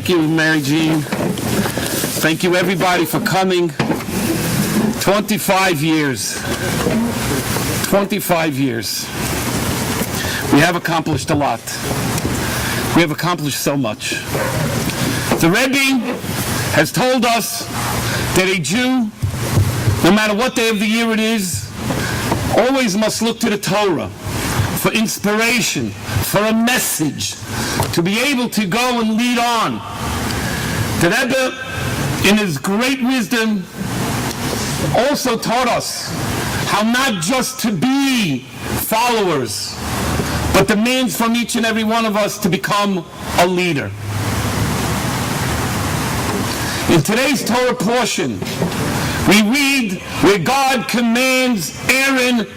Thank you, Mary Jean. Thank you, everybody, for coming. 25 years. 25 years. We have accomplished a lot. We have accomplished so much. The Rabbi has told us that a Jew, no matter what day of the year it is, always must look to the Torah for inspiration, for a message, to be able to go and lead on. The Rebbe, in his great wisdom, also taught us how not just to be followers, but demands from each and every one of us to become a leader. In today's Torah portion, we read where God commands Aaron,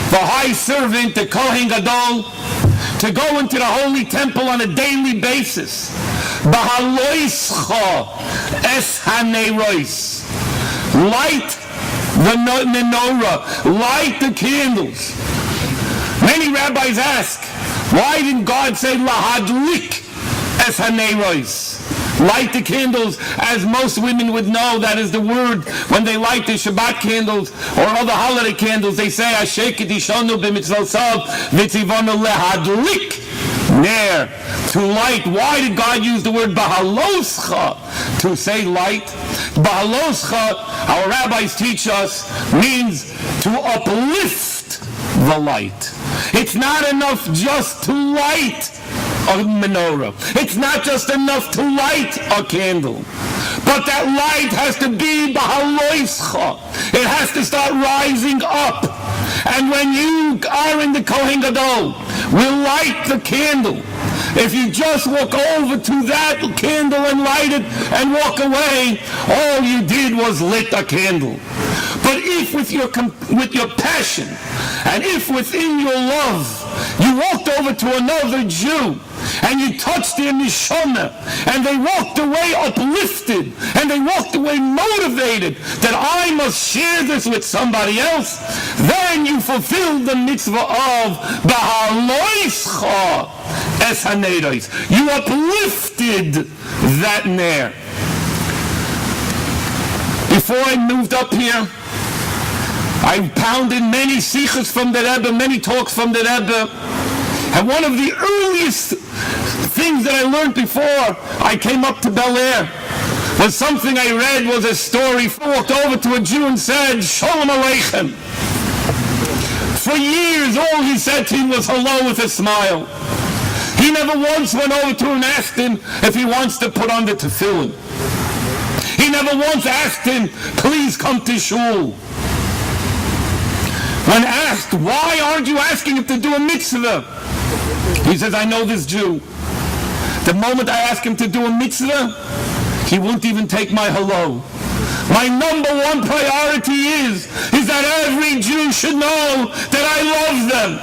the high servant, the Kohen Gadol, to go into the holy temple on a daily basis. Bahaloischa es hanerois. Light the menorah, light the candles. Many rabbis ask, why didn't God say lahadlik es hanerois? Light the candles, as most women would know, that is the word when they light the Shabbat candles or other holiday candles. They say, Asher kedishonu b'mitzvosav v'tzivonu lehadlik ner, to light. Why did God use the word bahaloscha to say light? Bahaloscha, our rabbis teach us, means to uplift the light. It's not enough just to light a menorah. It's not just enough to light a candle, but that light has to be bahaloischa. It has to start rising up. And when you are in the Kohen Gadol, will light the candle. If you just walk over to that candle and light it and walk away, all you did was lit a candle. But if with your passion, and if within your love, you walked over to another Jew, and you touched their neshama, and they walked away uplifted, and they walked away motivated that I must share this with somebody else, then you fulfilled the mitzvah of bahaloischa es haneros. You uplifted that ner. Before I moved up here, I pounded many sichos from the Rebbe, many talks from the Rebbe. And one of the earliest things that I learned before I came up to Bel Air was something I read, was a story. I walked over to a Jew and said, Shalom Aleichem. For years, all he said to him was hello with a smile. He never once went over to him and asked him if he wants to put on the tefillin. He never once asked him, please come to shul. When asked, why aren't you asking him to do a mitzvah? He says, I know this Jew. The moment I ask him to do a mitzvah, he won't even take my hello. My number one priority is that every Jew should know that I love them,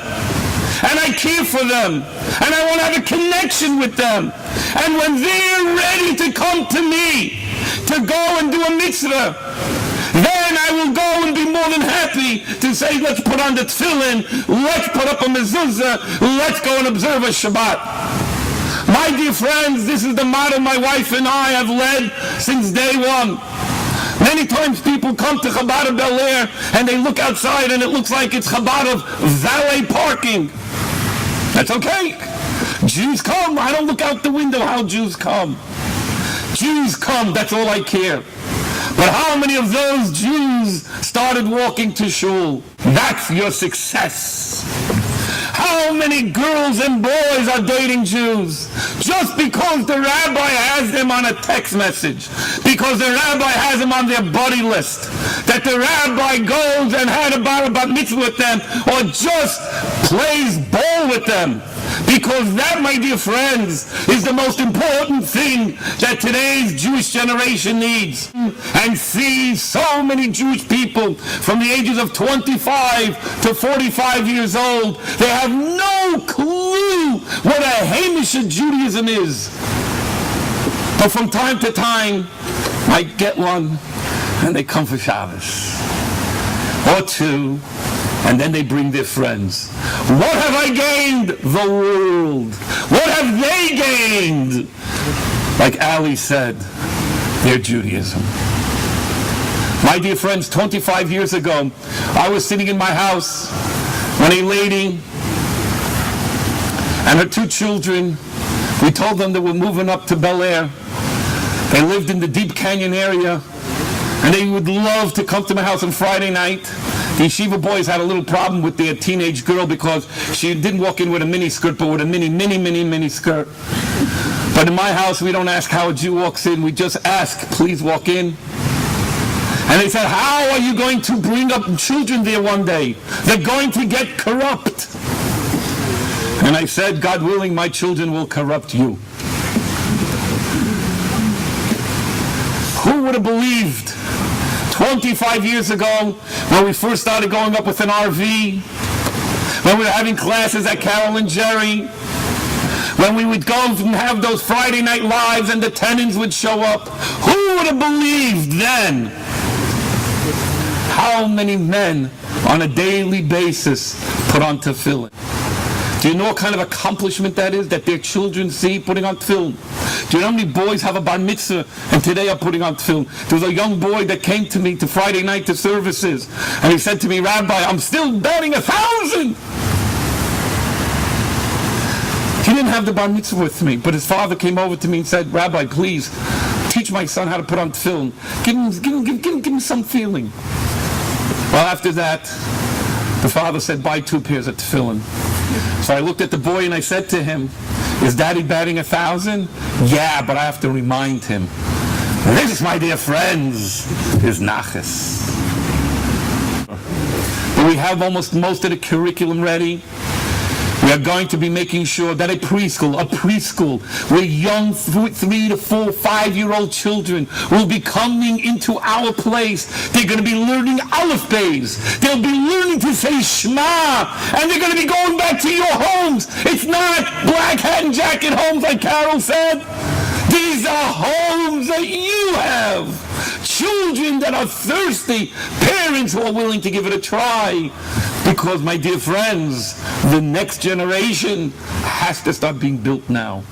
and I care for them, and I want to have a connection with them. And when they're ready to come to me to go and do a mitzvah, then I will go and be more than happy to say, let's put on the tefillin, let's put up a mezuzah, let's go and observe a Shabbat. My dear friends, this is the motto my wife and I have led since day one. Many times people come to Chabad of Bel Air and they look outside and it looks like it's Chabad of valet parking. That's okay. Jews come. I don't look out the window how Jews come. Jews come, that's all I care. But how many of those Jews started walking to shul? That's your success. How many girls and boys are dating Jews? Just because the rabbi has them on a text message, because the rabbi has them on their buddy list, that the rabbi goes and had a bar mitzvah with them, or just plays ball with them. Because that, my dear friends, is the most important thing that today's Jewish generation needs. And see so many Jewish people from the ages of 25 to 45 years old, they have no clue what a Hamish Judaism is. But from time to time, I get one, and they come for Shabbos. Or two, and then they bring their friends. What have I gained? The world. What have they gained? Like Ali said, they're Judaism. My dear friends, 25 years ago, I was sitting in my house when a lady and her 2 children, we told them that we're moving up to Bel Air. They lived in the Deep Canyon area, and they would love to come to my house on Friday night. The yeshiva boys had a little problem with their teenage girl because she didn't walk in with a mini skirt, but with a mini skirt. But in my house, we don't ask how a Jew walks in. We just ask, please walk in. And they said, how are you going to bring up children there one day? They're going to get corrupt. And I said, God willing, my children will corrupt you. Who would have believed 25 years ago when we first started going up with an RV, when we were having classes at Carol and Jerry, when we would go and have those Friday night lives and the tenants would show up? Who would have believed then how many men on a daily basis put on tefillin? Do you know what kind of accomplishment that is, that their children see putting on tefillin? Do you know how many boys have a bar mitzvah and today are putting on tefillin? There was a young boy that came to me to Friday night to services, and he said to me, Rabbi, I'm still batting 1,000. He didn't have the bar mitzvah with me, but his father came over to me and said, Rabbi, please teach my son how to put on tefillin. Give him some feeling. Well, after that, the father said, buy 2 pairs of tefillin. So I looked at the boy and I said to him, is daddy batting 1,000? Yeah, but I have to remind him. This, my dear friends, is Naches. But we have almost most of the curriculum ready. We are going to be making sure that a preschool where young 3 to 4, 5-year-old children will be coming into our place. They're going to be learning Aleph Beis. They'll be learning to say Shema. And they're going to be going back to your homes. It's not black hat and jacket homes like Carol said. These are homes that you have. Children that are thirsty. Parents who are willing to give it a try. Because, my dear friends, the next generation has to start being built now.